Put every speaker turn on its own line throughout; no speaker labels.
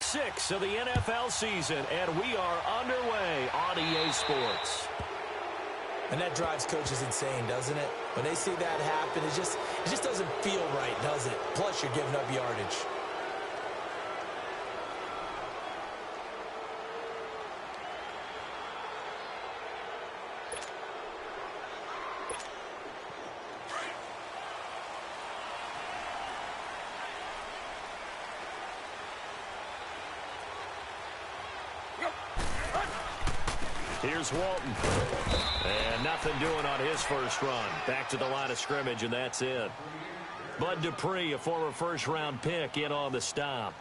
6 of the NFL season, and we are underway on EA Sports.
And that drives coaches insane, doesn't it? When they see that happen, it just doesn't feel right, does it? Plus, you're giving up yardage.
Here's Walton. And nothing doing on his first run. Back to the line of scrimmage, and that's it. Bud Dupree, a former first-round pick, in on the stop.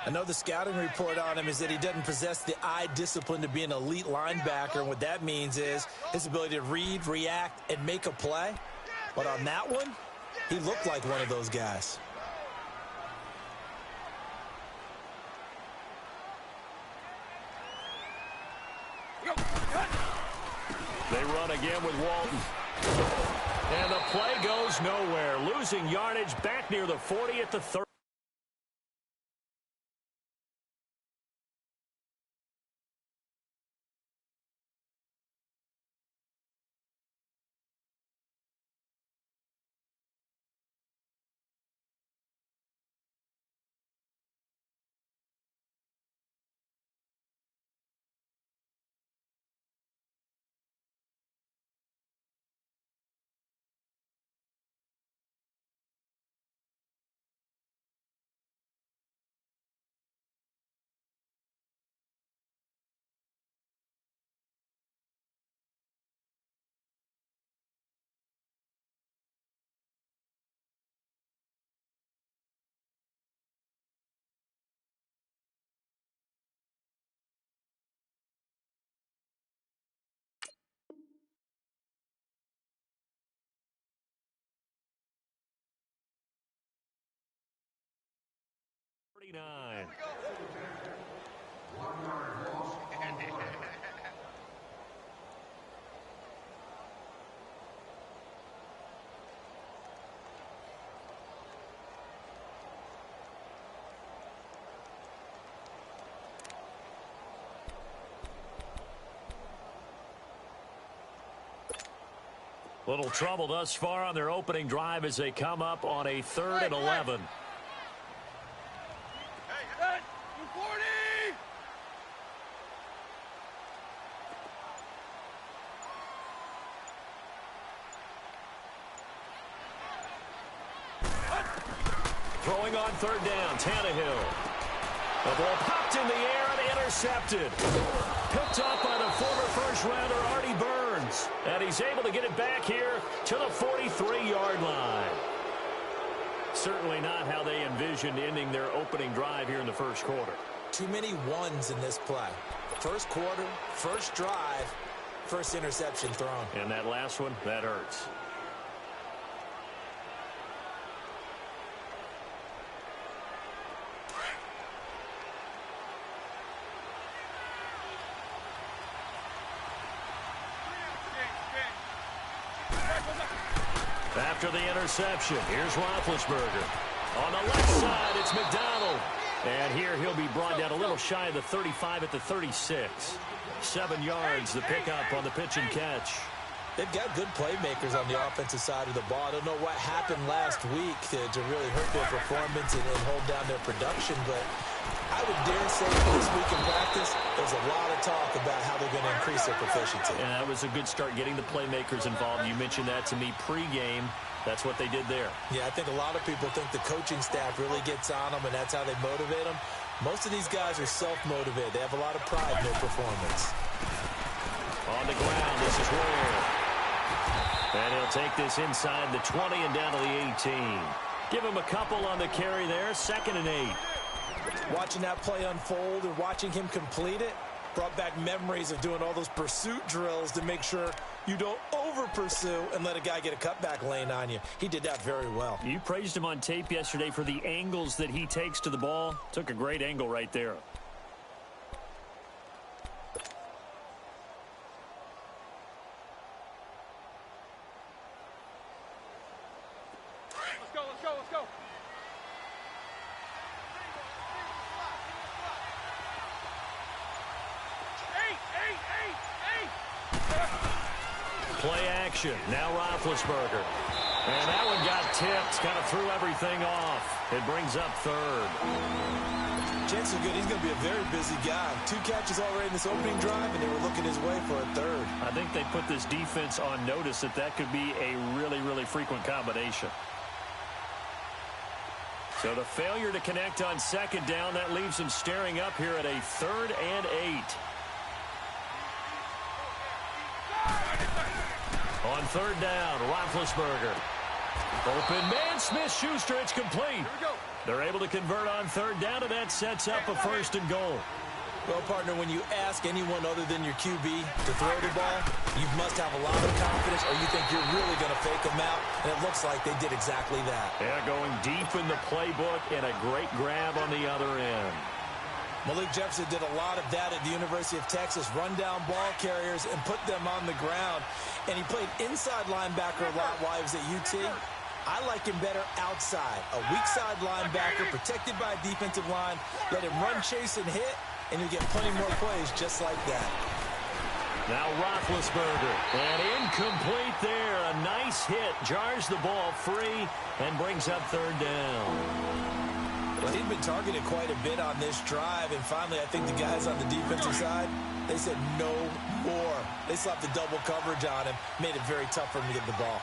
I know the scouting report on him is that he doesn't possess the eye discipline to be an elite linebacker, and what that means is his ability to read, react, and make a play. But on that one, he looked like one of those guys.
They run again with Walton. And the play goes nowhere. Losing yardage back near the 40 at the 30. Little trouble thus far on their opening drive as they come up on a 3rd and 11. Throwing on 3rd down, Tannehill. The ball popped in the air and intercepted. Picked up by the former first-rounder Artie Burns. And he's able to get it back here to the 43-yard line. Certainly not how they envisioned ending their opening drive here in the first quarter.
Too many ones in this play. First quarter, first drive, first interception thrown.
And that last one, that hurts. After the interception, here's Roethlisberger. On the left side, it's McDonald. And here he'll be brought down a little shy of the 35 at the 36. 7 yards, the pickup on the pitch and catch.
They've got good playmakers on the offensive side of the ball. I don't know what happened last week to really hurt their performance and hold down their production, but I would dare say this week in practice, there's a lot of talk about how they're going to increase their proficiency.
Yeah, that was a good start getting the playmakers involved. You mentioned that to me pregame. That's what they did there.
Yeah, I think a lot of people think the coaching staff really gets on them, and that's how they motivate them. Most of these guys are self-motivated. They have a lot of pride in their performance.
On the ground, this is Ware. And he'll take this inside the 20 and down to the 18. Give him a couple on the carry there, 2nd and 8.
Watching that play unfold and watching him complete it brought back memories of doing all those pursuit drills to make sure you don't over-pursue and let a guy get a cutback lane on you. He did that very well.
You praised him on tape yesterday for the angles that he takes to the ball. Took a great angle right there. action. Now Roethlisberger. And that one got tipped. Kind of threw everything off. It brings up third.
Chances are good. He's going to be a very busy guy. 2 catches already in this opening drive, and they were looking his way for a third.
I think they put this defense on notice that that could be a really, really frequent combination. So the failure to connect on second down, that leaves them staring up here at a 3rd and 8. On 3rd down, Roethlisberger. Open man, Smith-Schuster, it's complete. They're able to convert on 3rd down, and that sets up a 1st and goal.
Well, partner, when you ask anyone other than your QB to throw the ball, you must have a lot of confidence, or you think you're really going to fake them out, and it looks like they did exactly that.
Yeah, going deep in the playbook, and a great grab on the other end.
Malik Jefferson did a lot of that at the University of Texas, run down ball carriers and put them on the ground. And he played inside linebacker a lot while he was at UT. I like him better outside. A weak side linebacker protected by a defensive line. Let him run, chase, and hit, and you'll get plenty more plays just like that.
Now Roethlisberger, and incomplete there. A nice hit, jars the ball free, and brings up 3rd down.
Well, he'd been targeted quite a bit on this drive, and finally I think the guys on the defensive side, they said no more. They slapped the double coverage on him, made it very tough for him to get the ball.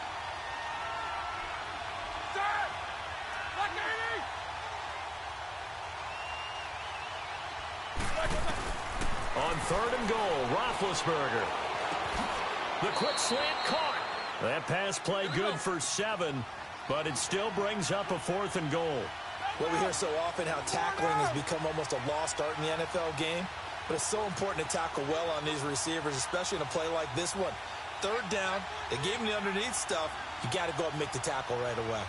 On 3rd and goal, Roethlisberger. The quick slant caught. That pass play good for 7, but it still brings up a 4th and goal.
Well, we hear so often how tackling has become almost a lost art in the NFL game, but it's so important to tackle well on these receivers, especially in a play like this one. 3rd down, they gave him the underneath stuff. You got to go up and make the tackle right away.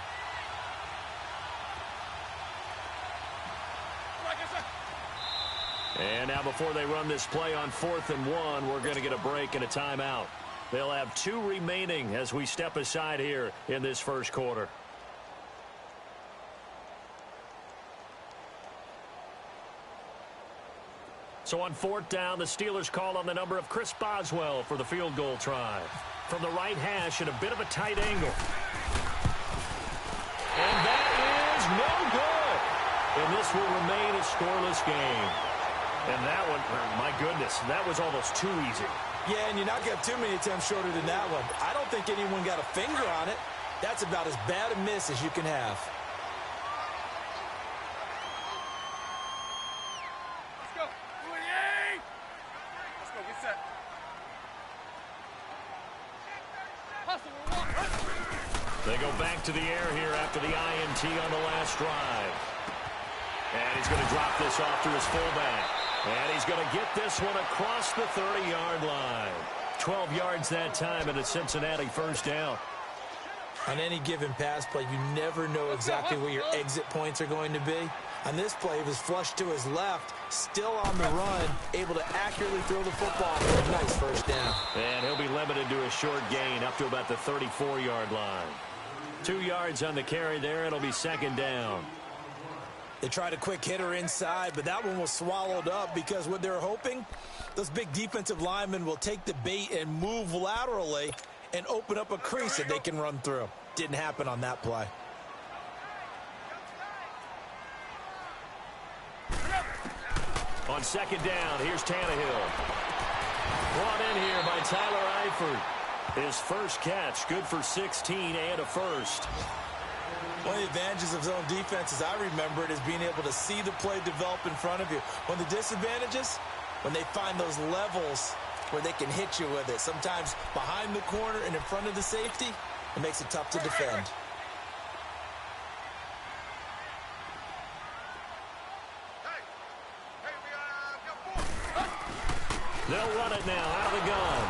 And now before they run this play on 4th and 1, we're going to get a break and a timeout. They'll have 2 remaining as we step aside here in this first quarter. So on 4th down, the Steelers call on the number of Chris Boswell for the field goal try. From the right hash at a bit of a tight angle. And that is no good. And this will remain a scoreless game. And that one, my goodness, that was almost too easy.
Yeah, and you're not going to have too many attempts shorter than that one. I don't think anyone got a finger on it. That's about as bad a miss as you can have.
Let's go. Let's go. Get set.
They go back to the air here after the INT on the last drive. And he's going to drop this off to his fullback. And he's going to get this one across the 30-yard line. 12 yards that time and a Cincinnati 1st down.
On any given pass play, you never know exactly where your exit points are going to be. On this play, he was flushed to his left, still on the run, able to accurately throw the football for a nice 1st down.
And he'll be limited to a short gain up to about the 34-yard line. 2 yards on the carry there. It'll be 2nd down.
They tried a quick hitter inside, but that one was swallowed up because what they're hoping, those big defensive linemen will take the bait and move laterally and open up a crease that they can run through. Didn't happen on that play.
On 2nd down, here's Tannehill. Brought in here by Tyler Eifert. His first catch, good for 16 and a 1st.
One of the advantages of zone defense, as I remember it, is being able to see the play develop in front of you. One of the disadvantages, when they find those levels where they can hit you with it. Sometimes behind the corner and in front of the safety, it makes it tough to defend.
They'll run it now out of the gun.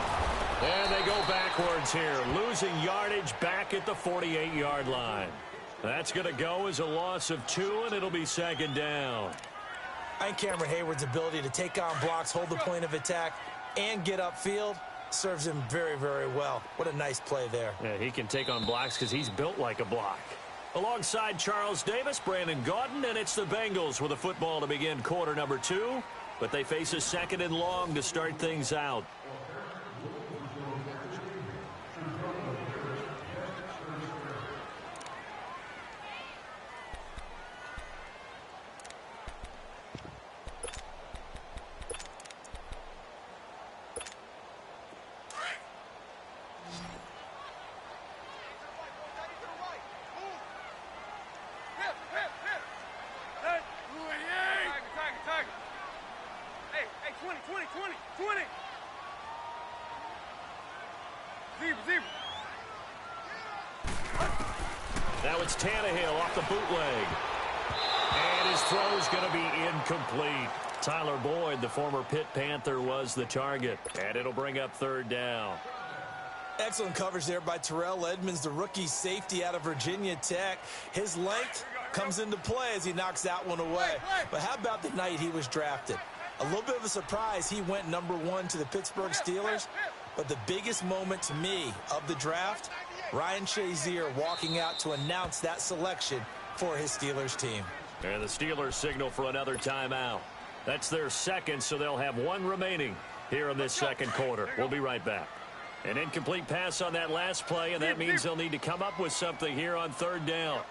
And they go backwards here, losing yardage back at the 48-yard line. That's going to go as a loss of 2, and it'll be 2nd down.
I think Cameron Hayward's ability to take on blocks, hold the point of attack, and get upfield serves him very, very well. What a nice play there.
Yeah, he can take on blocks because he's built like a block. Alongside Charles Davis, Brandon Gaudin, and it's the Bengals with a football to begin quarter number 2. But they face a 2nd and long to start things out.
Zebra.
Now it's Tannehill off the bootleg. And his throw's going to be incomplete. Tyler Boyd, the former Pitt Panther, was the target. And it'll bring up third down.
Excellent coverage there by Terrell Edmonds, the rookie safety out of Virginia Tech. His length comes into play as he knocks that one away. But how about the night he was drafted? A little bit of a surprise. He went #1 to the Pittsburgh Steelers. But the biggest moment to me of the draft, Ryan Shazier walking out to announce that selection for his Steelers team.
And the Steelers signal for another timeout. That's their second, so they'll have one remaining here in this second quarter. We'll be right back. An incomplete pass on that last play, and that means they'll need to come up with something here on third down.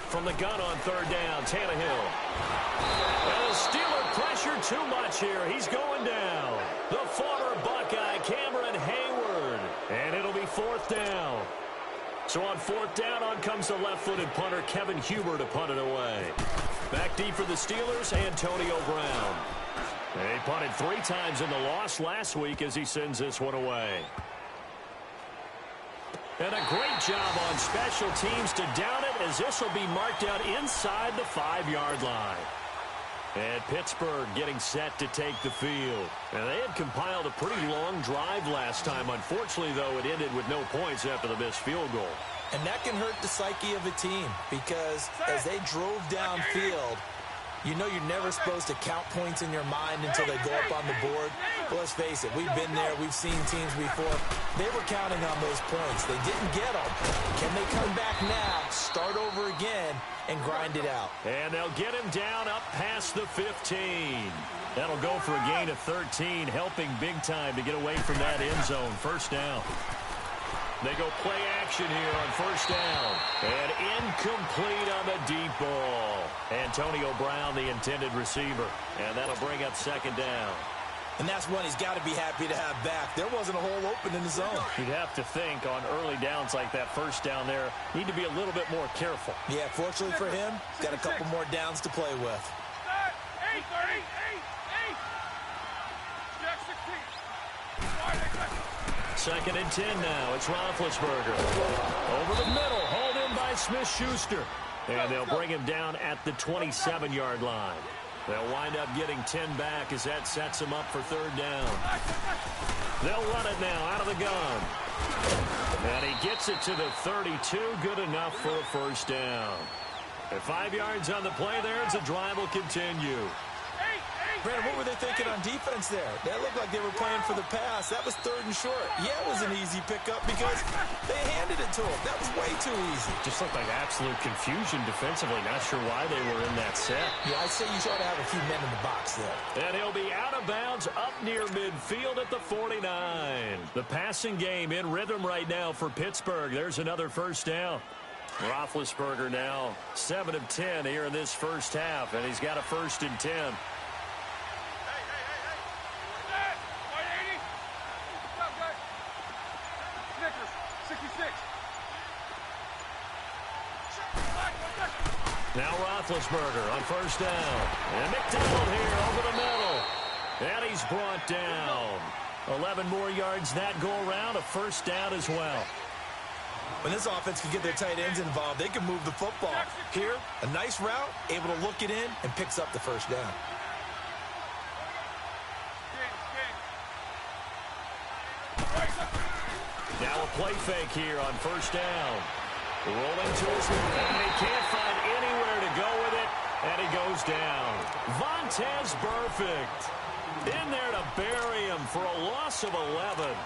From the gun on third down, Tannehill. And the Steeler pressure too much here. He's going down. The former Buckeye, Cameron Hayward. And it'll be fourth down. So on fourth down, on comes the left-footed punter, Kevin Huber, to punt it away. Back deep for the Steelers, Antonio Brown. He punted 3 times in the loss last week as he sends this one away. And a great job on special teams to down it, as this will be marked out inside the 5-yard line. And Pittsburgh getting set to take the field. And they had compiled a pretty long drive last time. Unfortunately, though, it ended with no points after the missed field goal.
And that can hurt the psyche of a team, because as they drove downfield, you know you're never supposed to count points in your mind until they go up on the board. But let's face it, we've been there. We've seen teams before. They were counting on those points. They didn't get them. Can they come back now, start over again, and grind it out?
And they'll get him down up past the 15. That'll go for a gain of 13, helping big time to get away from that end zone. First down. They go play action here on first down. And incomplete on the deep ball. Antonio Brown, the intended receiver. And that'll bring up second down.
And that's one he's got to be happy to have back. There wasn't a hole open in the zone.
You'd have to think on early downs like that first down there, need to be a little bit more careful.
Yeah, fortunately for him, got a couple more downs to play with.
8. Jack 16.
Second and 10 now. It's Roethlisberger. Over the middle. Hauled in by Smith-Schuster. And they'll bring him down at the 27-yard line. They'll wind up getting 10 back as that sets them up for third down. They'll run it now out of the gun. And he gets it to the 32. Good enough for a first down. At 5 yards on the play there, as the drive will continue.
Brandon, what were they thinking on defense there? That looked like they were playing for the pass. That was third and short. Yeah, it was an easy pickup because they handed it to him. That was way too easy.
Just looked like absolute confusion defensively. Not sure why they were in that set.
Yeah, I'd say you ought to have a few men in the box there.
And he'll be out of bounds up near midfield at the 49. The passing game in rhythm right now for Pittsburgh. There's another first down. Roethlisberger now 7 of 10 here in this first half, and he's got a 1st and 10. Now Roethlisberger on first down. And McDonald here over the middle. And he's brought down. 11 more yards that go around. A first down as well.
When this offense can get their tight ends involved, they can move the football. Here, a nice route, able to look it in, and picks up the first down.
Now a play fake here on first down. Rolling to his left, and he can't find anywhere to go with it, and he goes down. Vontaze Burfict in there to bury him for a loss of 11.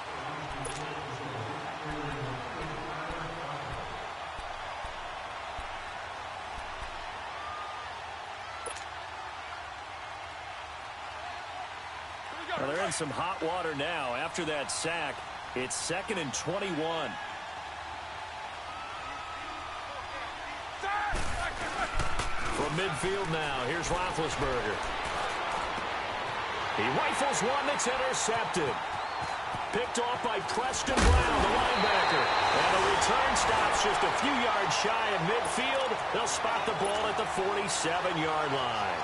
Well, they're in some hot water now. After that sack, it's 2nd and 21. From midfield now, here's Roethlisberger. He rifles one that's intercepted. picked off by Preston Brown, the linebacker. And the return stops just a few yards shy of midfield. They'll spot the ball at the 47-yard line.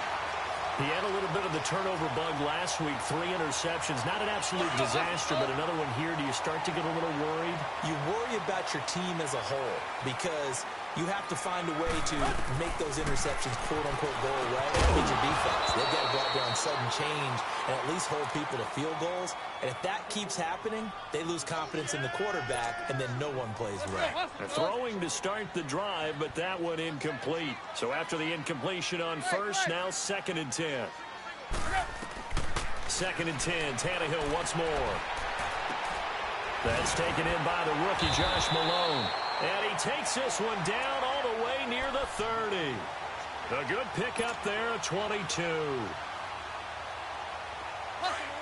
He had a little bit of the turnover bug last week, 3 interceptions. Not an absolute disaster, but another one here. Do you start to get a little worried?
You worry about your team as a whole because you have to find a way to make those interceptions, quote-unquote, go away. That means your defense. They've got to go out there on sudden change and at least hold people to field goals. And if that keeps happening, they lose confidence in the quarterback, and then no one plays well.
Throwing to start the drive, but that one incomplete. So after the incompletion on first, now 2nd and 10. 2nd and 10, Tannehill once more. That's taken in by the rookie, Josh Malone. And he takes this one down all the way near the 30. A good pickup there at 22.
We're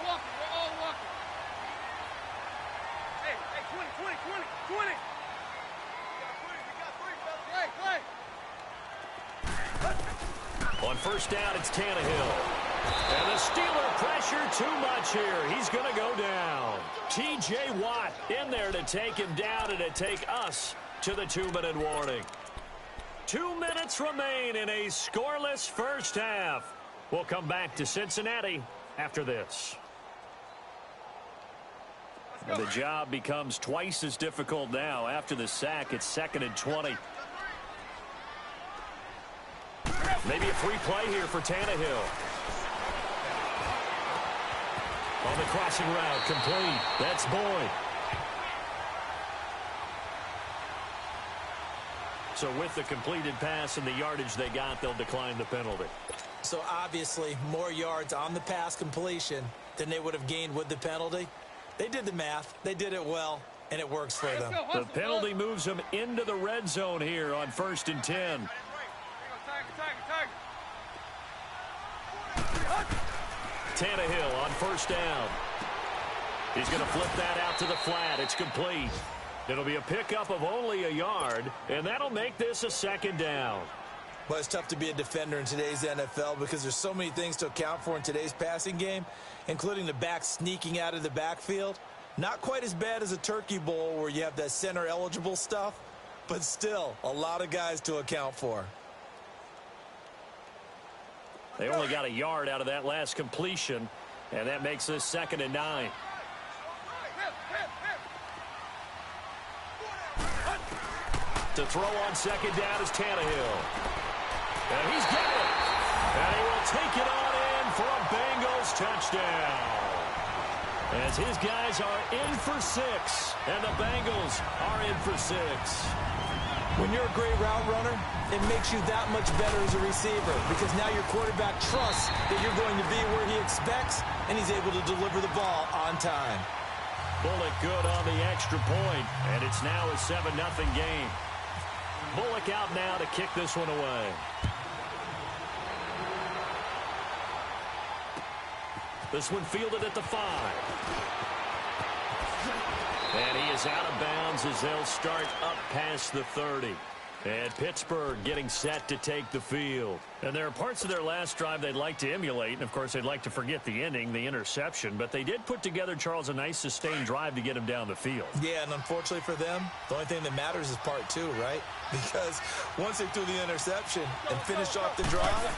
walking. We're all walking. Hey, 20. Play.
On first down, it's Tannehill. And the Steeler pressure too much here. He's going to go down. T.J. Watt in there to take him down and to take us to the 2-minute warning. 2 minutes remain in a scoreless first half. We'll come back to Cincinnati after this. And the job becomes twice as difficult now. After the sack, it's 2nd and 20. Maybe a free play here for Tannehill. On the crossing route, complete. That's Boyd. So with the completed pass and the yardage they got, they'll decline the penalty.
So obviously, more yards on the pass completion than they would have gained with the penalty. They did the math. They did it well, and it works for them.
The penalty moves them into the red zone here on 1st and 10. Tannehill on first down. He's going to flip that out to the flat. It's complete. It'll be a pickup of only a yard, and that'll make this a 2nd down.
Well, it's tough to be a defender in today's NFL because there's so many things to account for in today's passing game, including the back sneaking out of the backfield. Not quite as bad as a turkey bowl where you have that center-eligible stuff, but still a lot of guys to account for.
They only got a yard out of that last completion, and that makes this 2nd and 9. To throw on 2nd down is Tannehill. And he's got it. And he will take it on in for a Bengals touchdown. As his guys are in for 6, and the Bengals are in for 6.
When you're a great route runner, it makes you that much better as a receiver because now your quarterback trusts that you're going to be where he expects, and he's able to deliver the ball on time.
Bullock good on the extra point, and it's now a 7-0 game. Bullock out now to kick this one away. This one fielded at the 5. And he is out of bounds as they'll start up past the 30. And Pittsburgh getting set to take the field. And there are parts of their last drive they'd like to emulate. And, of course, they'd like to forget the ending, the interception. But they did put together, Charles, a nice sustained drive to get him down the field.
Yeah, and unfortunately for them, the only thing that matters is part 2, right? Because once they threw the interception and finished off the drive,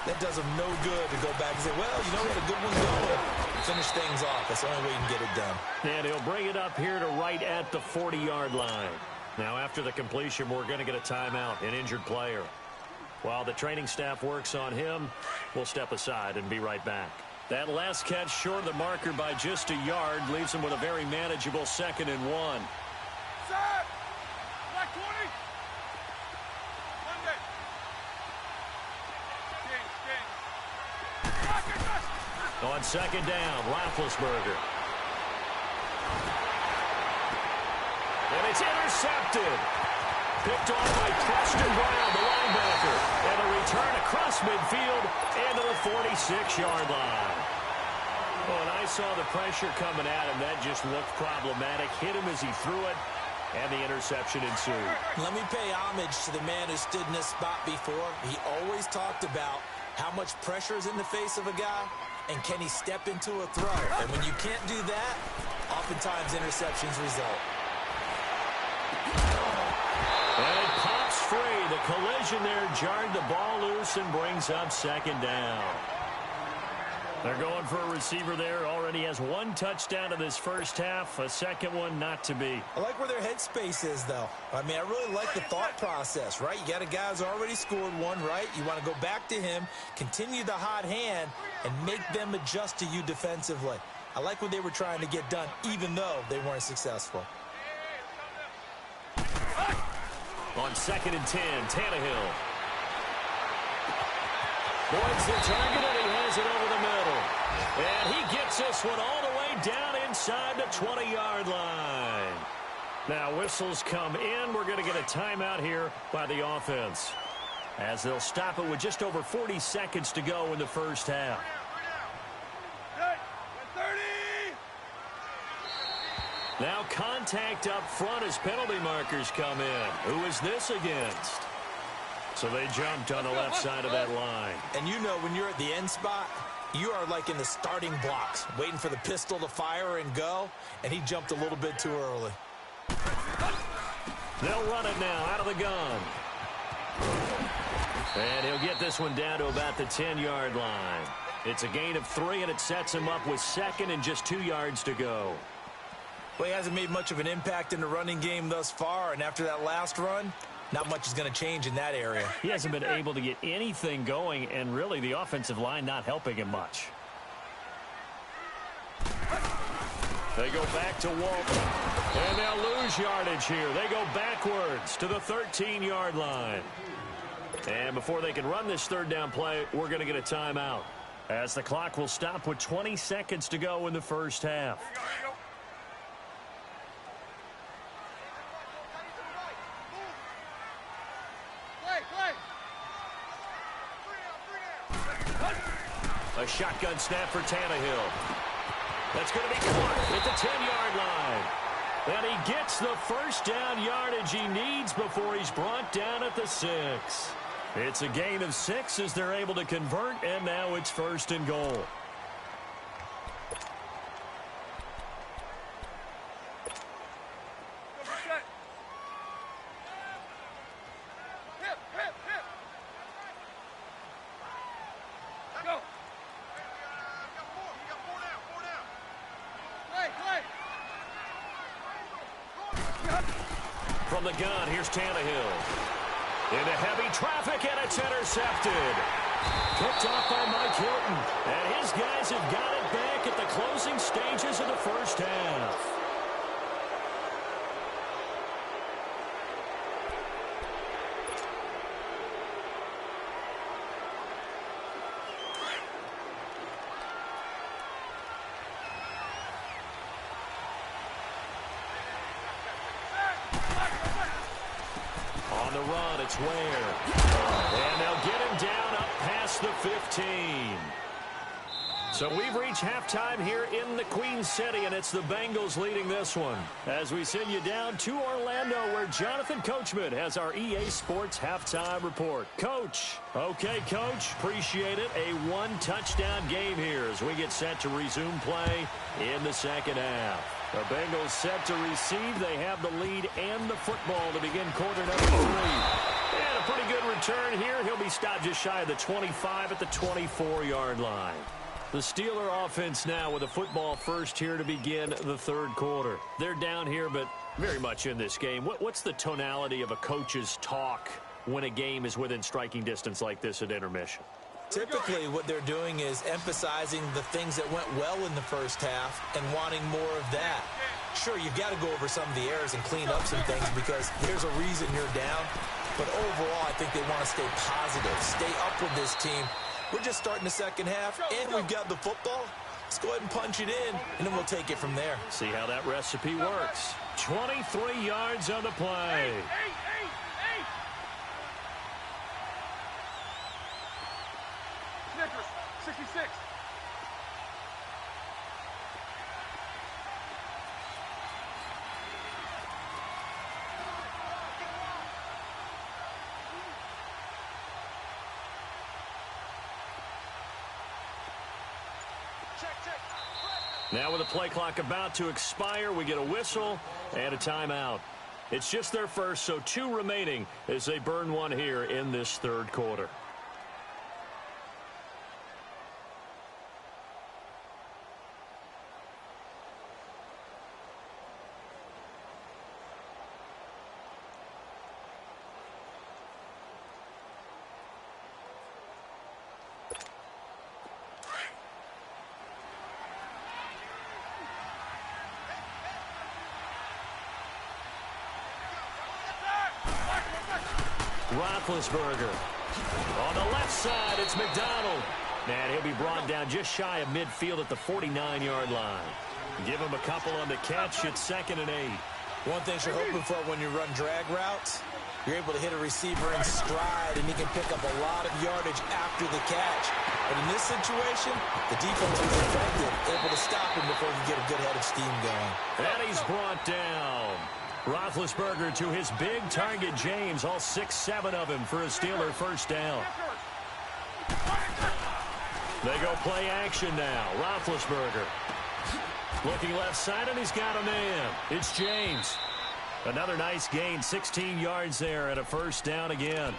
that does them no good to go back and say, well, you know, we had a good one going. Finish things off. That's the only way you can get it done.
And he'll bring it up here to right at the 40-yard line. Now, after the completion, we're going to get a timeout, an injured player. While the training staff works on him, we'll step aside and be right back. That last catch short of the marker by just a yard leaves him with a very manageable 2nd and 1.
Set! Black 20! Monday! King.
On 2nd down, Roethlisberger. And it's intercepted. Picked off by Preston Brown, the linebacker. And a return across midfield into the 46-yard line. Oh, and I saw the pressure coming at him. That just looked problematic. Hit him as he threw it, and the interception ensued.
Let me pay homage to the man who stood in this spot before. He always talked about how much pressure is in the face of a guy, and can he step into a throw. And when you can't do that, oftentimes interceptions result.
And it pops free. The collision there jarred the ball loose and brings up second down. They're going for a receiver there. Already has one touchdown in this first half. A second one not to be.
I like where their headspace is, though. I mean, I really like the thought process, right? You got a guy who's already scored one, right? You want to go back to him, continue the hot hand, and make them adjust to you defensively. I like what they were trying to get done, even though they weren't successful.
On 2nd and 10, Tannehill. Boyd's the target, and he has it over the middle. And he gets this one all the way down inside the 20-yard line. Now, whistles come in. We're going to get a timeout here by the offense, as they'll stop it with just over 40 seconds to go in the first half. Now contact up front as penalty markers come in. Who is this against? So they jumped on the left side of that line.
And you know when you're at the end spot, you are like in the starting blocks, waiting for the pistol to fire and go, and he jumped a little bit too early.
They'll run it now out of the gun. And he'll get this one down to about the 10-yard line. It's a gain of 3, and it sets him up with 2nd and just 2 yards to go.
Well, he hasn't made much of an impact in the running game thus far, and after that last run, not much is going to change in that area.
He hasn't been able to get anything going, and really the offensive line not helping him much. They go back to Walton, and they'll lose yardage here. They go backwards to the 13-yard line. And before they can run this third down play, we're going to get a timeout, as the clock will stop with 20 seconds to go in the first half. A shotgun snap for Tannehill. That's going to be caught at the 10-yard line. And he gets the first down yardage he needs before he's brought down at the 6. It's a gain of 6 as they're able to convert, and now it's 1st and goal. From the gun, here's Tannehill. Into heavy traffic, and it's intercepted. Picked off by Mike Hilton. And his guys have got it back at the closing stages of the first half. The run, it's Ware. And they'll get him down up past the 15. So we've reached halftime here in the Queen City, and it's the Bengals leading this one. As we send you down to Orlando, where Jonathan Coachman has our EA Sports halftime report. Coach. Okay, Coach. Appreciate it. A one-touchdown game here as we get set to resume play in the second half. The Bengals set to receive. They have the lead and the football to begin quarter number 3. And a pretty good return here. He'll be stopped just shy of the 25 at the 24-yard line. The Steeler offense now with a football first here to begin the third quarter. They're down here, but very much in this game. What's the tonality of a coach's talk when a game is within striking distance like this at intermission?
Typically, what they're doing is emphasizing the things that went well in the first half and wanting more of that. Sure, you've got to go over some of the errors and clean up some things because there's a reason you're down. But overall, I think they want to stay positive, stay up with this team. We're just starting the second half, and we've got the football. Let's go ahead and punch it in, and then we'll take it from there.
See how that recipe works. 23 yards on the play.
Snickers, 66.
Now with the play clock about to expire, we get a whistle and a timeout. It's just their first, so 2 remaining as they burn one here in this third quarter. Roethlisberger. On the left side, it's McDonald. And he'll be brought down just shy of midfield at the 49-yard line. Give him a couple on the catch. It's 2nd and 8.
One thing you're hoping for when you run drag routes, you're able to hit a receiver in stride, and he can pick up a lot of yardage after the catch. But in this situation, the defense was effective, able to stop him before he could get a good head of steam going.
And he's brought down. Roethlisberger to his big target, James, all 6-7 of him for a Steeler first down. They go play action now. Roethlisberger looking left side, and he's got a man. It's James. Another nice gain, 16 yards there and a first down again.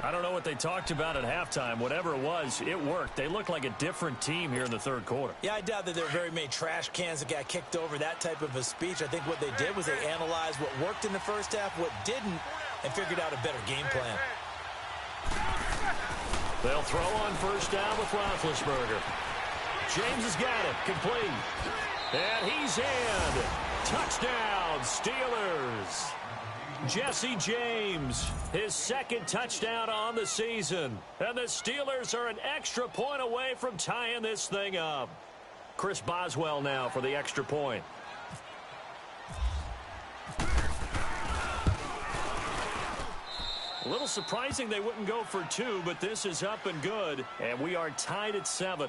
I don't know what they talked about at halftime. Whatever it was, it worked. They look like a different team here in the third quarter.
Yeah, I doubt that there were very many trash cans that got kicked over, that type of a speech. I think what they did was they analyzed what worked in the first half, what didn't, and figured out a better game plan.
They'll throw on first down with Roethlisberger. James has got it. Complete. And he's in. Touchdown, Steelers. Jesse James, his 2nd touchdown on the season. And the Steelers are an extra point away from tying this thing up. Chris Boswell now for the extra point. A little surprising they wouldn't go for 2, but this is up and good. And we are tied at 7.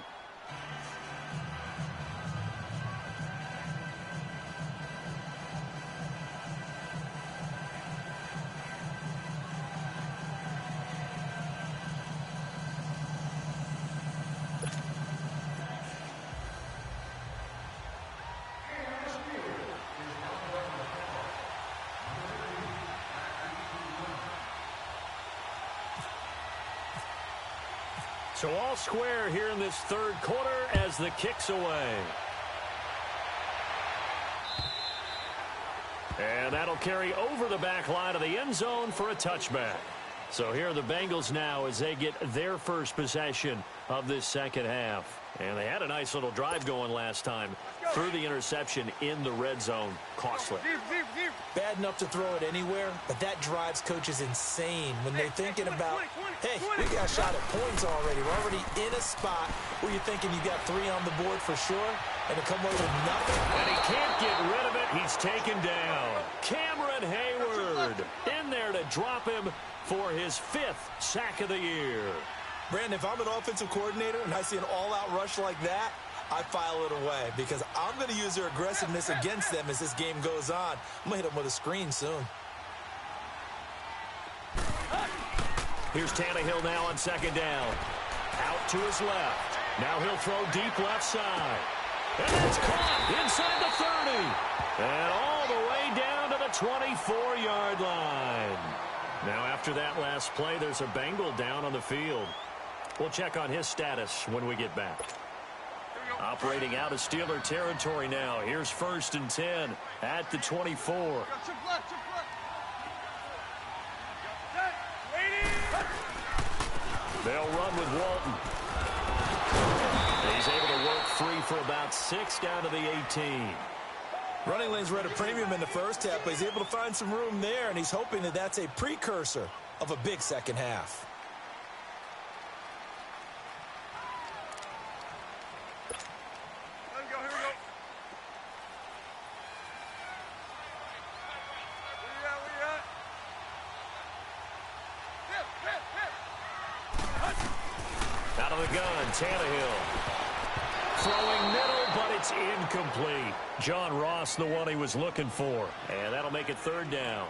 So all square here in this third quarter as the kick's away. And that'll carry over the back line of the end zone for a touchback. So here are the Bengals now as they get their first possession of this second half. And they had a nice little drive going last time. Threw the interception in the red zone. Costly.
Bad enough to throw it anywhere, but that drives coaches insane when they're thinking about, hey, we got a shot at points already. We're already in a spot where you're thinking you got 3 on the board for sure, and to come away with nothing.
And he can't get rid of it. He's taken down. Cameron Hayward in there to drop him for his 5th sack of the year.
Brandon, if I'm an offensive coordinator and I see an all-out rush like that, I file it away because I'm going to use their aggressiveness against them as this game goes on. I'm going to hit them with a screen soon.
Here's Tannehill now on second down. Out to his left. Now he'll throw deep left side. And it's caught inside the 30. And all the way down to the 24-yard line. Now after that last play, there's a Bengal down on the field. We'll check on his status when we get back. Operating out of Steeler territory now. Here's 1st and 10 at the 24. They'll run with Walton. He's able to work free for about 6 down to the 18.
Running lanes were at a premium in the first half, but he's able to find some room there, and he's hoping that that's a precursor of a big second half.
Out of the gun, Tannehill. Throwing middle, but it's incomplete. John Ross, the one he was looking for. And that'll make it 3rd down.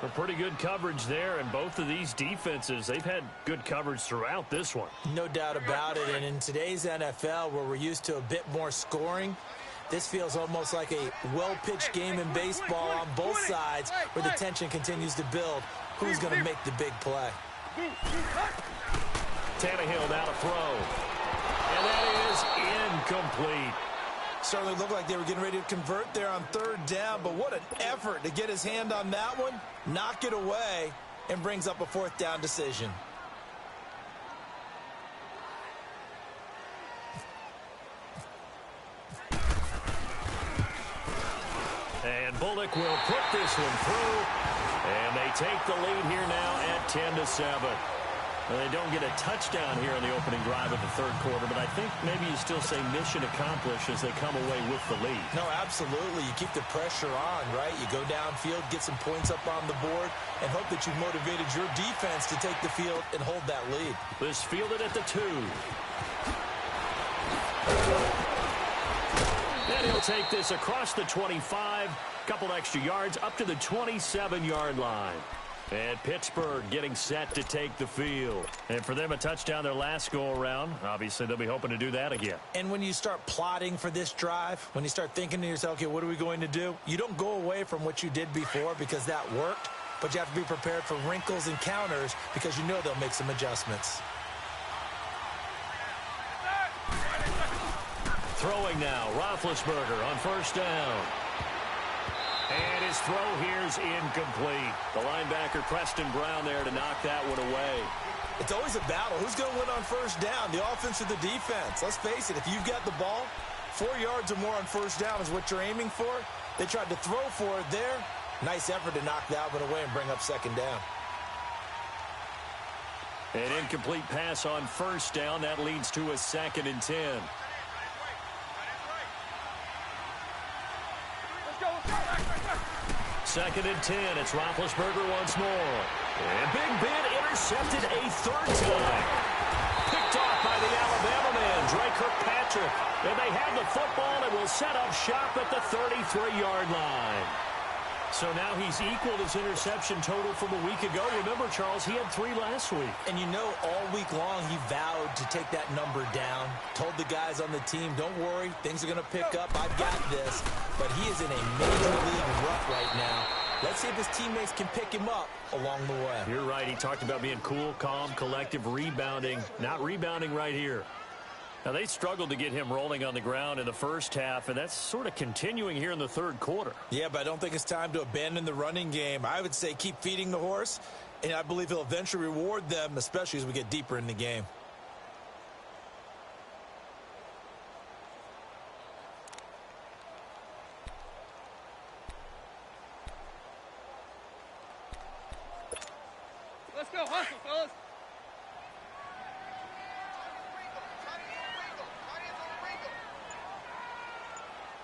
A pretty good coverage there, and both of these defenses, they've had good coverage throughout this one.
No doubt about it, and in today's NFL, where we're used to a bit more scoring, this feels almost like a well-pitched game in baseball on both sides where the tension continues to build. Who's going to make the big play?
Tannehill now to throw. And that is incomplete.
Certainly looked like they were getting ready to convert there on third down, but what an effort to get his hand on that one, knock it away, and brings up a fourth down decision.
And Bullock will put this one through, and they take the lead here now at 10-7. Well, they don't get a touchdown here in the opening drive of the third quarter, but I think maybe you still say mission accomplished as they come away with the lead.
No, absolutely. You keep the pressure on, right? You go downfield, get some points up on the board, and hope that you've motivated your defense to take the field and hold that lead.
This fielded at the 2. And he'll take this across the 25, couple extra yards up to the 27-yard line. And Pittsburgh getting set to take the field. And for them, a touchdown their last go-around. Obviously, they'll be hoping to do that again.
And when you start plotting for this drive, when you start thinking to yourself, okay, what are we going to do? You don't go away from what you did before because that worked, but you have to be prepared for wrinkles and counters because you know they'll make some adjustments.
Throwing now, Roethlisberger on first down. And his throw here's incomplete. The linebacker, Preston Brown, there to knock that one away.
It's always a battle. Who's going to win on first down, the offense or the defense? Let's face it, if you've got the ball, 4 yards or more on first down is what you're aiming for. They tried to throw for it there. Nice effort to knock that one away and bring up second down.
An incomplete pass on first down. That leads to a 2nd and 10. Second and 10. It's Roethlisberger once more. And Big Ben intercepted a third time. Picked off by the Alabama man, Dre Kirkpatrick. And they have the football and will set up shop at the 33-yard line. So now he's equaled his interception total from a week ago. Remember, Charles, he had 3 last week.
And you know, all week long he vowed to take that number down. Told the guys on the team, don't worry, things are going to pick up. I've got this. But he is in a major league rut right now. Let's see if his teammates can pick him up along the way.
You're right. He talked about being cool, calm, collective, rebounding. Not rebounding right here. Now, they struggled to get him rolling on the ground in the first half, and that's sort of continuing here in the third quarter.
Yeah, but I don't think it's time to abandon the running game. I would say keep feeding the horse, and I believe he'll eventually reward them, especially as we get deeper in the game.
Let's go, hustle, fellas.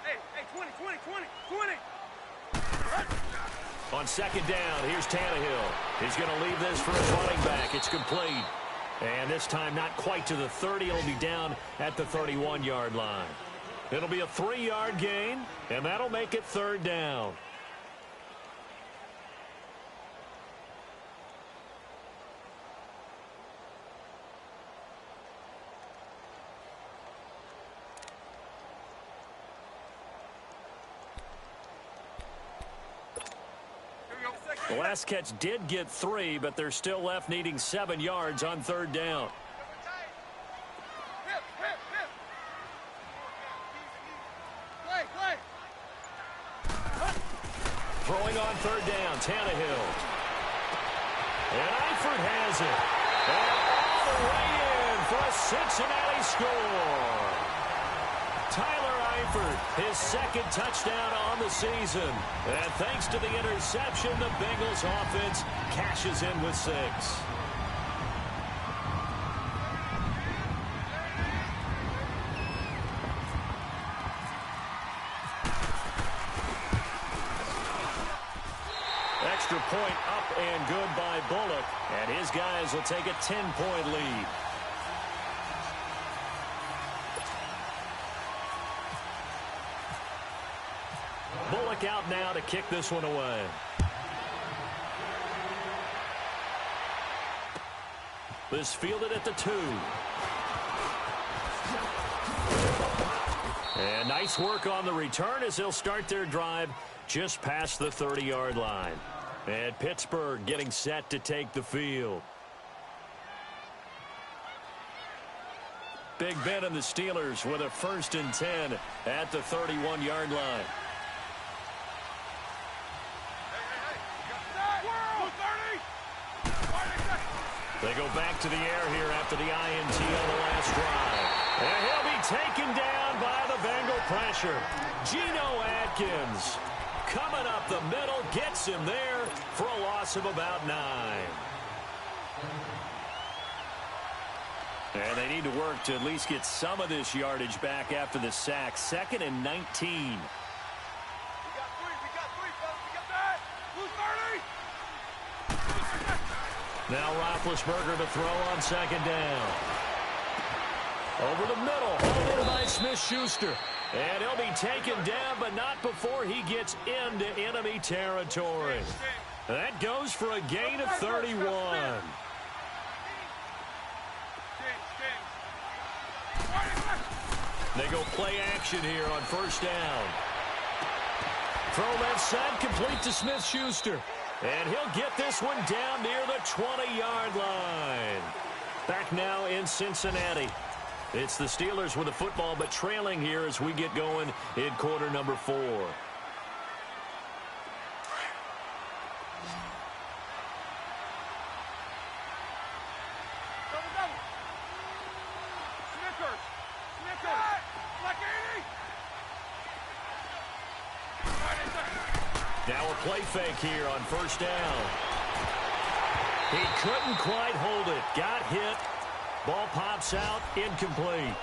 Hey, 20.
On second down, here's Tannehill. He's going to leave this for his running back. It's complete. And this time not quite to the 30. It'll be down at the 31-yard line. It'll be a 3-yard gain, and that'll make it third down. The last catch did get 3, but they're still left needing 7 yards on third down.
Play.
Throwing on third down, Tannehill. And Eifert has it. And all the way in for a Cincinnati score. Tyler Eifert, his 2nd touchdown on the season. And thanks to the interception, the Bengals offense cashes in with 6. Extra point up and good by Bullock. And his guys will take a 10-point lead. Bullock out now to kick this one away. This fielded at the 2. And nice work on the return as they'll start their drive just past the 30-yard line. And Pittsburgh getting set to take the field. Big Ben and the Steelers with a 1st and 10 at the 31-yard line. They go back to the air here after the INT on the last drive. And he'll be taken down by the Bengal pressure. Geno Atkins coming up the middle, gets him there for a loss of about 9. And they need to work to at least get some of this yardage back after the sack. 2nd and 19.
We got 3, fellas. We got that. Who's 30?
Now Roethlisberger to throw on 2nd down. Over the middle, hauled in by Smith-Schuster. And he'll be taken down, but not before he gets into enemy territory. That goes for a gain of 31. They go play action here on 1st down. Throw left side, complete to Smith-Schuster. And he'll get this one down near the 20-yard line. Back now in Cincinnati. It's the Steelers with the football, but trailing here as we get going in quarter number 4. Now a play fake here on 1st down. He couldn't quite hold it. Got hit. Ball pops out. Incomplete.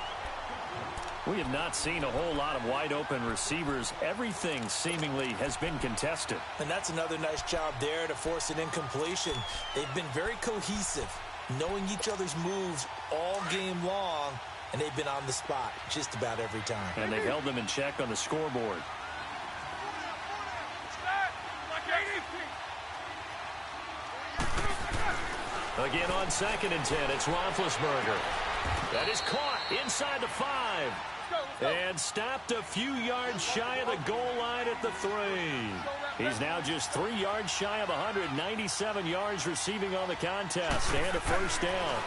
We have not seen a whole lot of wide open receivers. Everything seemingly has been contested.
And that's another nice job there to force an incompletion. They've been very cohesive, knowing each other's moves all game long, and they've been on the spot just about every time.
And they've held them in check on the scoreboard. Again on 2nd and 10, it's Roethlisberger. That is caught inside the 5. And stopped a few yards shy of the goal line at the 3. He's now just 3 yards shy of 197 yards receiving on the contest. And a 1st down.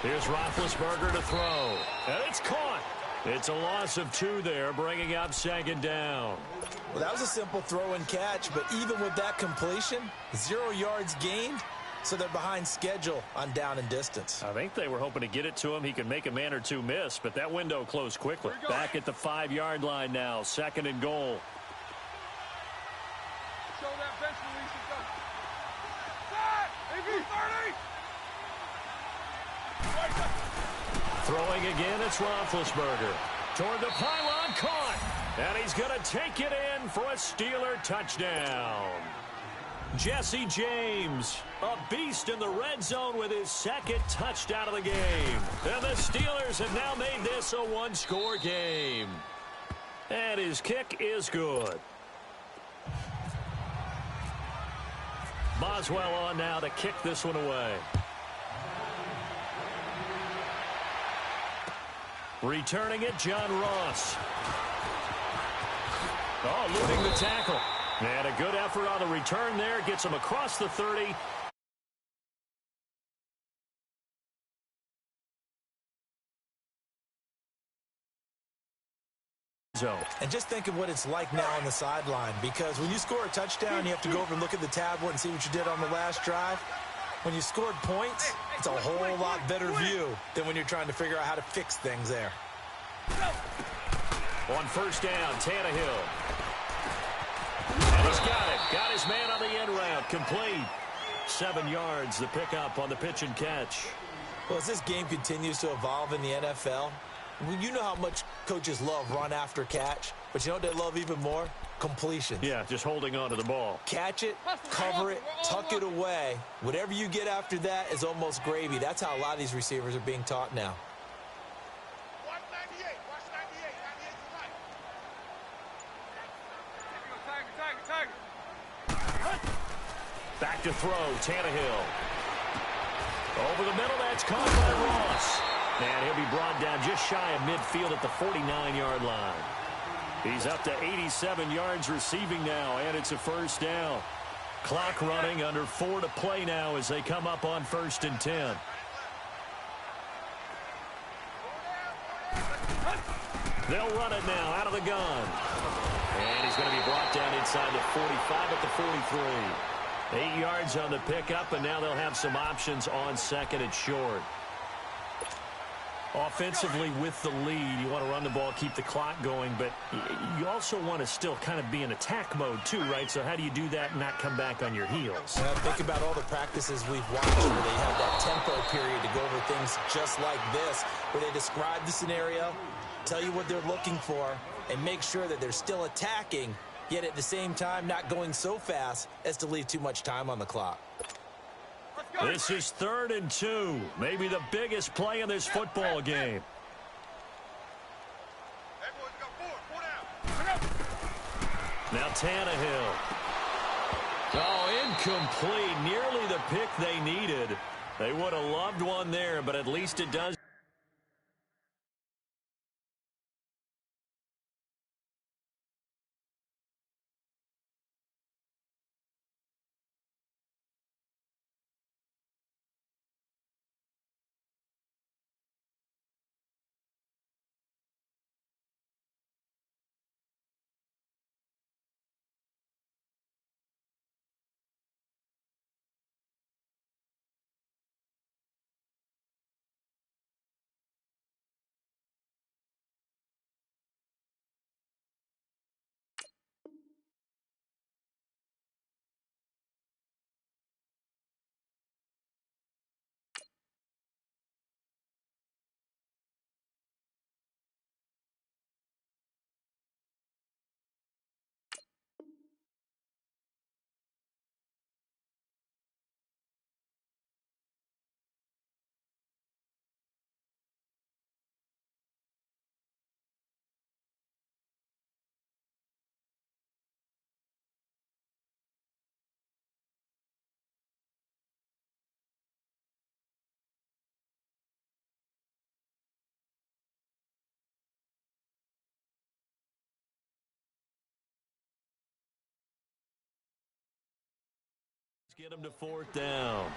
Here's Roethlisberger to throw. And it's caught. It's a loss of 2 there, bringing up 2nd down.
Well, that was a simple throw and catch, but even with that completion, 0 yards gained. So they're behind schedule on down and distance.
I think they were hoping to get it to him. He could make a man or 2 miss, but that window closed quickly. Back at the 5-yard line now, 2nd and goal.
Show that bench release and go.
Throwing again, it's Roethlisberger. Toward the pylon, caught. And he's going to take it in for a Steeler touchdown. Jesse James, a beast in the red zone with his 2nd touchdown of the game. And the Steelers have now made this a 1-score game. And his kick is good. Boswell on now to kick this one away. Returning it, John Ross. Oh, eluding the tackle. And a good effort on the return there. Gets him across the 30.
And just think of what it's like now on the sideline, because when you score a touchdown, you have to go over and look at the tablet and see what you did on the last drive. When you scored points, it's a whole lot better view than when you're trying to figure out how to fix things there.
On 1st down, Tannehill. And he's got it. Got his man on the end route. Complete. 7 yards, the pickup on the pitch and catch.
Well, as this game continues to evolve in the NFL, you know how much coaches love run after catch, but you know what they love even more? Completions.
Yeah, just holding on to the ball.
Catch it, cover it, tuck it away. Whatever you get after that is almost gravy. That's how a lot of these receivers are being taught now.
Watch 98. Watch 98. 98's right. Tiger.
Back to throw, Tannehill. Over the middle, that's caught by Ross. And he'll be brought down just shy of midfield at the 49-yard line. He's up to 87 yards receiving now, and it's a first down. Clock running, under 4 to play now as they come up on 1st and 10. They'll run it now out of the gun. And he's going to be brought down inside the 45 at the 43. 8 yards on the pickup, and now they'll have some options on 2nd and short. Offensively with the lead, you want to run the ball, keep the clock going, but you also want to still kind of be in attack mode too, right? So how do you do that and not come back on your heels?
Yeah, think about all the practices we've watched where they have that tempo period to go over things just like this, where they describe the scenario, tell you what they're looking for, and make sure that they're still attacking, yet at the same time not going so fast as to leave too much time on the clock.
This is 3rd and 2, maybe the biggest play in this football game. Now Tannehill. Oh, incomplete. Nearly the pick they needed. They would have loved one there, but at least it does. Get them to 4th down.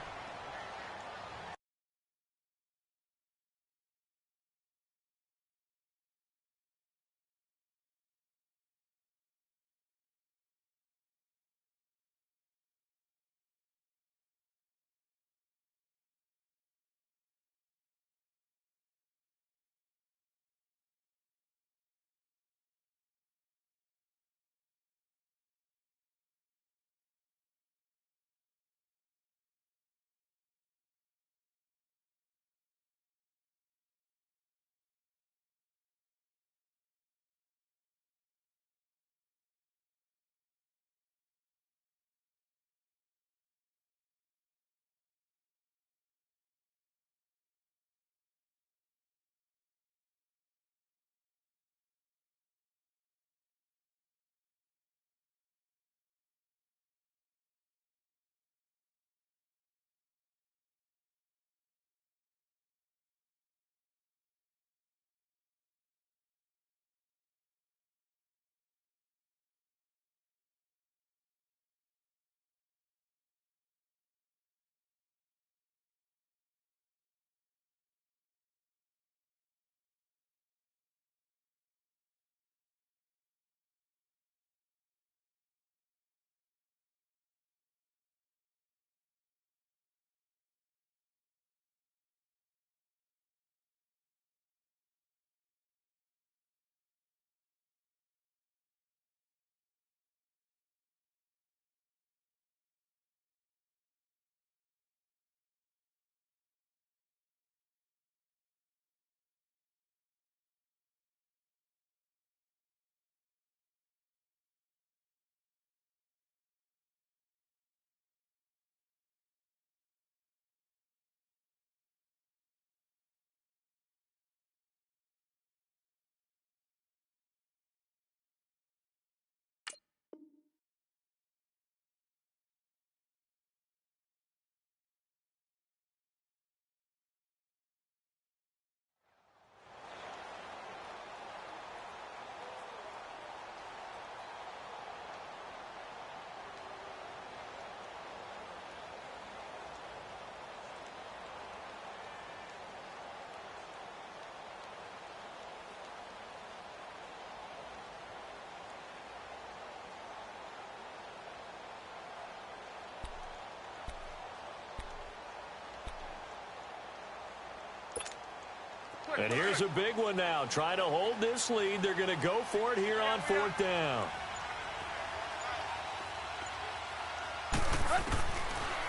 And here's a big one now. Trying to hold this lead. They're going to go for it here on 4th down.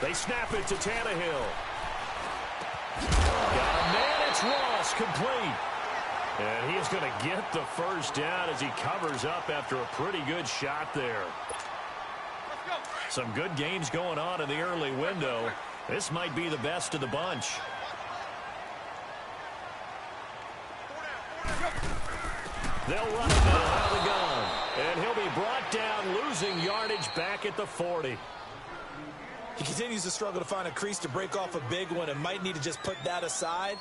They snap it to Tannehill. Got a man. It's Ross, complete. And he is going to get the first down as he covers up after a pretty good shot there. Some good games going on in the early window. This might be the best of the bunch. They'll run it now out of the gun. And he'll be brought down, losing yardage back at the 40.
He continues to struggle to find a crease to break off a big one and might need to just put that aside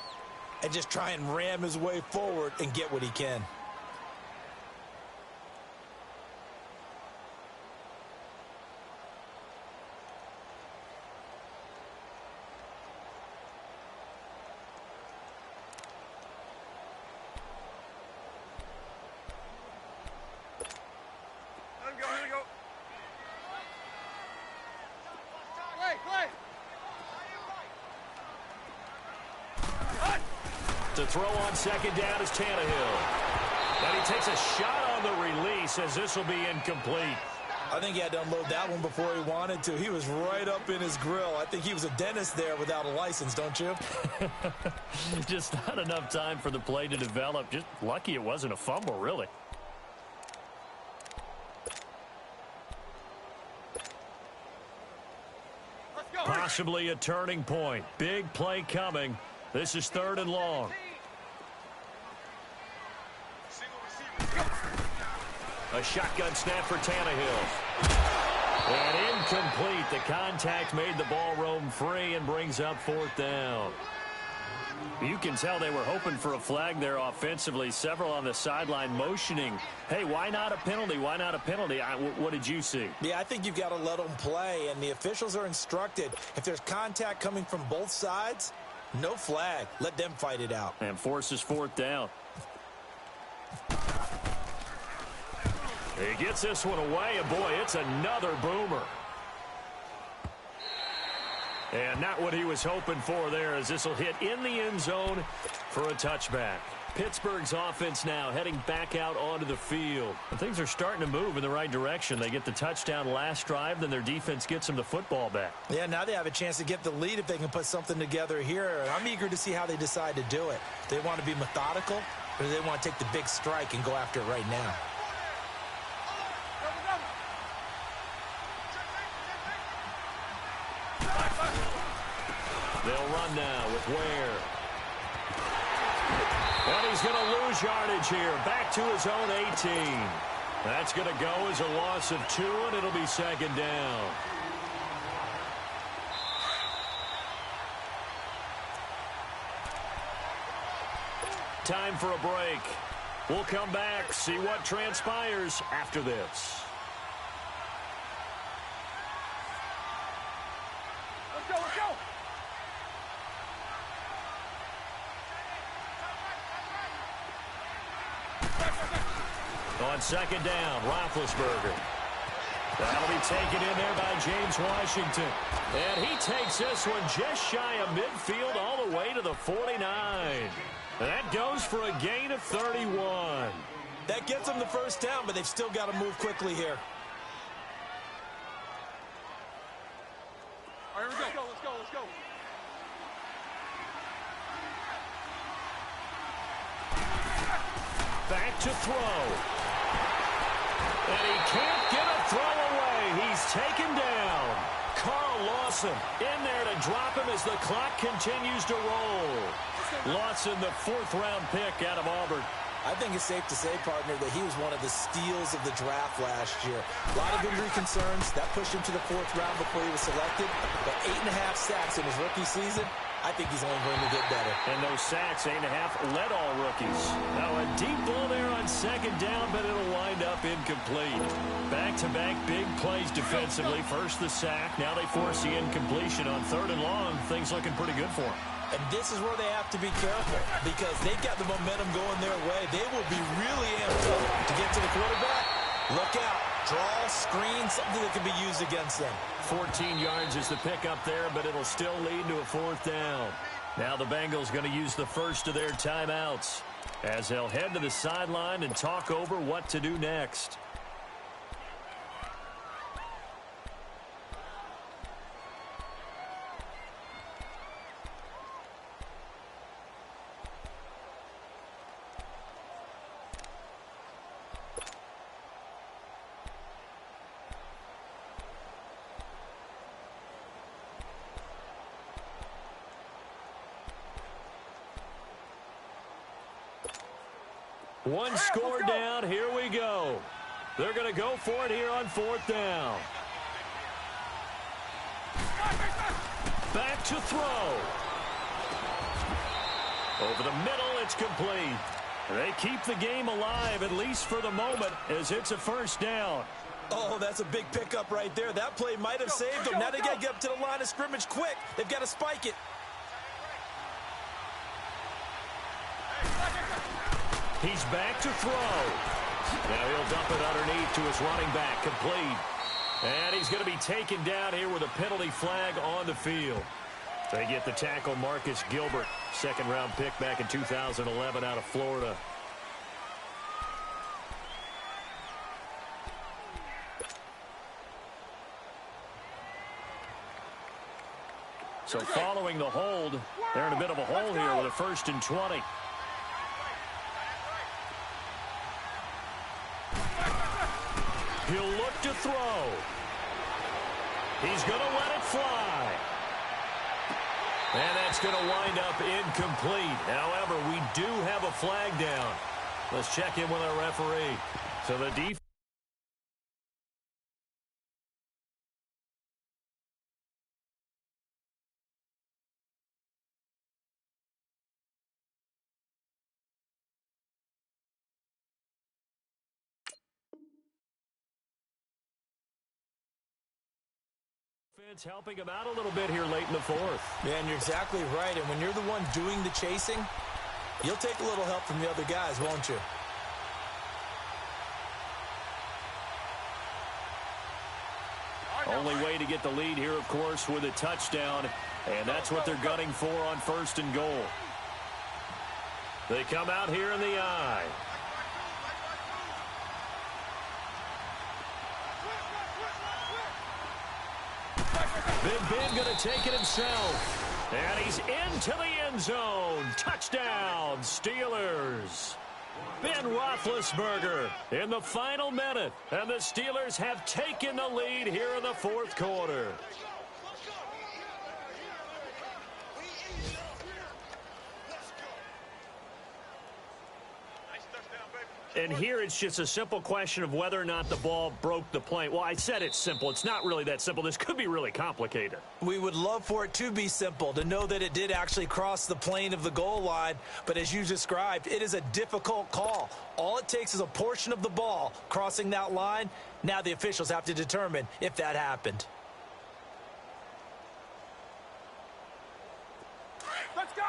and just try and ram his way forward and get what he can.
To throw on 2nd down is Tannehill. And he takes a shot on the release as this will be incomplete.
I think he had to unload that one before he wanted to. He was right up in his grill. I think he was a dentist there without a license, don't you?
Just not enough time for the play to develop. Just lucky it wasn't a fumble, really. Possibly a turning point. Big play coming. This is 3rd and long. A shotgun snap for Tannehill. And incomplete. The contact made the ball roam free and brings up 4th down. You can tell they were hoping for a flag there offensively. Several on the sideline motioning. Hey, why not a penalty? Why not a penalty? What did you see?
Yeah, I think you've got to let them play, and the officials are instructed. If there's contact coming from both sides, no flag. Let them fight it out.
And forces 4th down. He gets this one away, and boy, it's another boomer. And not what he was hoping for there, as this will hit in the end zone for a touchback. Pittsburgh's offense now heading back out onto the field. And things are starting to move in the right direction. They get the touchdown last drive, then their defense gets them the football back.
Yeah, now they have a chance to get the lead if they can put something together here. And I'm eager to see how they decide to do it. Do they want to be methodical, or do they want to take the big strike and go after it right now?
They'll run now with Ware. And he's going to lose yardage here. Back to his own 18. That's going to go as a loss of 2, and it'll be 2nd down. Time for a break. We'll come back, see what transpires after this.
Let's go, let's go.
On 2nd down, Roethlisberger. That'll be taken in there by James Washington. And he takes this one just shy of midfield all the way to the 49. And that goes for a gain of 31.
That gets them the first down, but they've still got to move quickly here.
All right, here we go. Let's go, let's go.
Back to throw. And he can't get a throw away. He's taken down. Carl Lawson in there to drop him as the clock continues to roll. Lawson, the 4th-round pick out of Auburn.
I think it's safe to say, partner, that he was one of the steals of the draft last year. A lot of injury concerns. That pushed him to the 4th round before he was selected. But 8.5 sacks in his rookie season, I think he's only going to get better.
And those sacks, 8.5, led all rookies. Now a deep ball there on 2nd down, but it'll wind up incomplete. Back-to-back big plays defensively. First the sack. Now they force the incompletion on 3rd and long. Things looking pretty good for them.
And this is where they have to be careful because they've got the momentum going their way. They will be really amped up to get to the quarterback. Look out. Draw, screen, something that can be used against them.
14 yards is the pickup there, but it'll still lead to a 4th down. Now the Bengals going to use the first of their timeouts as they'll head to the sideline and talk over what to do next. One score down. Here we go. They're going to go for it here on 4th down. Back to throw. Over the middle, it's complete. They keep the game alive, at least for the moment, as it's a 1st down.
Oh, that's a big pickup right there. That play might have saved them. Now they got to get up to the line of scrimmage quick. They've got to spike it.
He's back to throw. Now he'll dump it underneath to his running back. Complete. And he's going to be taken down here with a penalty flag on the field. They get the tackle, Marcus Gilbert. 2nd-round pick back in 2011 out of Florida. So following the hold, they're in a bit of a hole here with a 1st and 20. He'll look to throw. He's going to let it fly. And that's going to wind up incomplete. However, we do have a flag down. Let's check in with our referee. So the defense. Helping him out a little bit here late in the 4th.
Yeah, and you're exactly right. And when you're the one doing the chasing, you'll take a little help from the other guys, won't you?
Only way to get the lead here, of course, with a touchdown. And that's what they're gunning for on 1st and goal. They come out here in the eye. Big Ben going to take it himself. And he's into the end zone. Touchdown, Steelers. Ben Roethlisberger in the final minute. And the Steelers have taken the lead here in the 4th quarter. And here it's just a simple question of whether or not the ball broke the plane. Well, I said it's simple. It's not really that simple. This could be really complicated.
We would love for it to be simple, to know that it did actually cross the plane of the goal line. But as you described, it is a difficult call. All it takes is a portion of the ball crossing that line. Now the officials have to determine if that happened.
Let's go!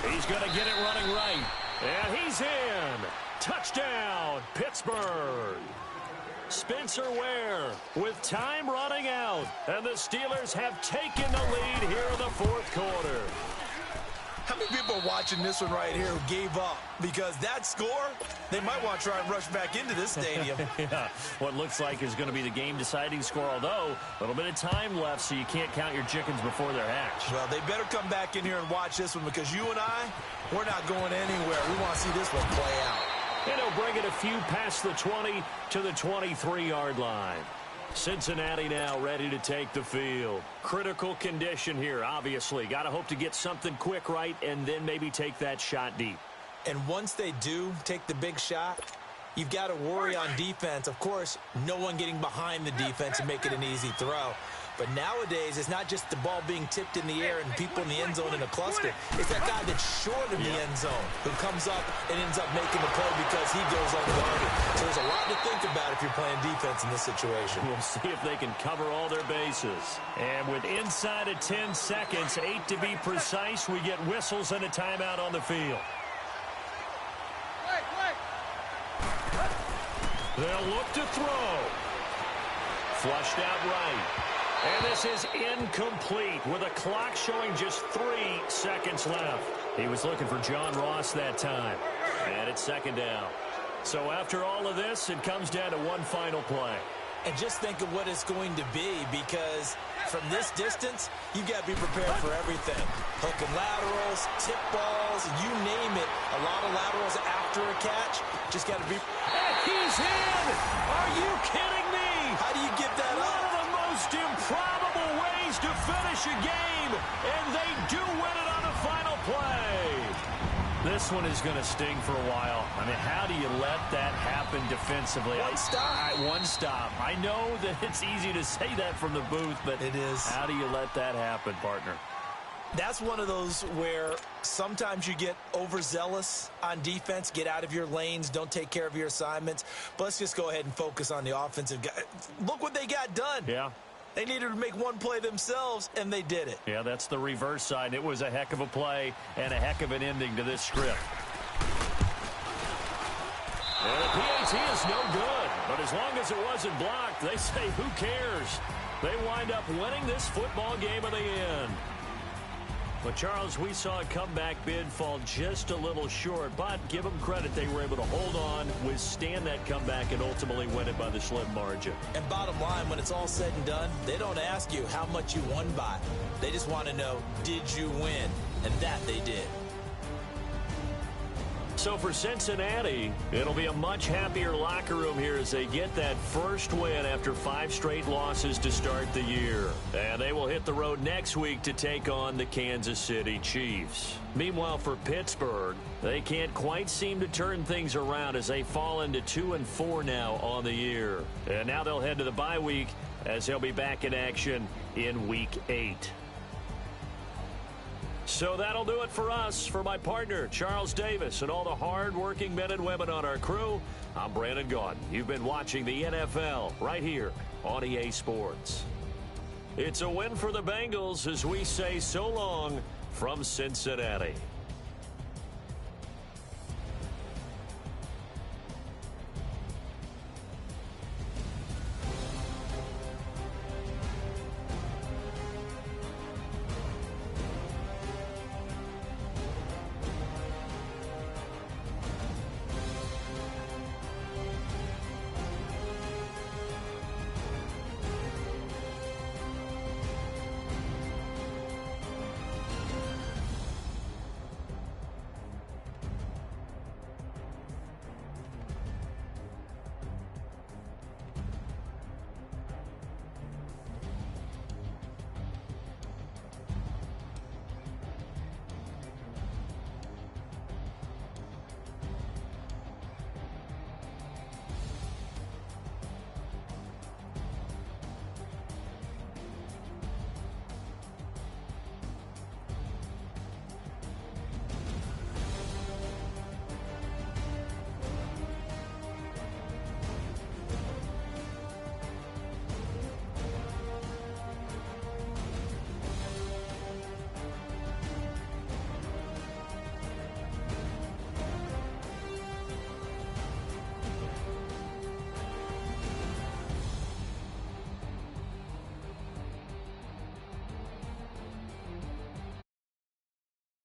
He's going to get it running right. And he's in. Touchdown, Pittsburgh. Spencer Ware with time running out. And the Steelers have taken the lead here in the 4th quarter.
How many people are watching this one right here who gave up? Because that score, they might want to try and rush back into this stadium.
Yeah, what looks like is going to be the game-deciding score, although a little bit of time left, so you can't count your chickens before they're hatched.
Well, they better come back in here and watch this one, because you and I, we're not going anywhere. We want to see this one play out.
And he'll bring it a few past the 20 to the 23-yard line. Cincinnati now ready to take the field. Critical condition here, obviously. Got to hope to get something quick right and then maybe take that shot deep.
And once they do take the big shot, you've got to worry on defense. Of course, no one getting behind the defense and make it an easy throw. But nowadays, it's not just the ball being tipped in the air and people in the end zone in a cluster. It's that guy that's short in the end zone who comes up and ends up making the play because he goes unguarded. So there's a lot to think about if you're playing defense in this situation.
We'll see if they can cover all their bases. And with inside of 10 seconds, 8 to be precise, we get whistles and a timeout on the field.
Wait!
They'll look to throw. Flushed out right. And this is incomplete with a clock showing just 3 seconds left. He was looking for John Ross that time. And it's second down. So after all of this, it comes down to one final play.
And just think of what it's going to be, because from this distance, you've got to be prepared for everything. Hook and laterals, tip balls, you name it. A lot of laterals after a catch. Just got to be...
And he's in! Are you kidding me?
How do you get that
One
up?
of the most improbable ways to finish a game, and they do win it on the final play. This one is going to sting for a while. I mean, how do you let that happen defensively? One stop. I know that it's easy to say that from the booth, but
it is.
How do you let that happen, partner?
That's one of those where sometimes you get overzealous on defense, get out of your lanes, don't take care of your assignments. But let's just go ahead and focus on the offensive guy. Look what they got done.
Yeah.
They needed to make one play themselves, and they did it.
Yeah, that's the reverse side. It was a heck of a play and a heck of an ending to this script. And the PAT is no good, but as long as it wasn't blocked, they say, who cares? They wind up winning this football game in the end. But, Charles, we saw a comeback bid fall just a little short, but give them credit. They were able to hold on, withstand that comeback, and ultimately win it by the slim margin.
And bottom line, when it's all said and done, they don't ask you how much you won by. They just want to know, did you win? And that they did.
So for Cincinnati, it'll be a much happier locker room here as they get that first win after 5 straight losses to start the year. And they will hit the road next week to take on the Kansas City Chiefs. Meanwhile, for Pittsburgh, they can't quite seem to turn things around as they fall into 2-4 now on the year. And now they'll head to the bye week as they'll be back in action in Week 8. So that'll do it for us. For my partner, Charles Davis, and all the hard-working men and women on our crew, I'm Brandon Gaudin. You've been watching the NFL right here on EA Sports. It's a win for the Bengals as we say so long from Cincinnati.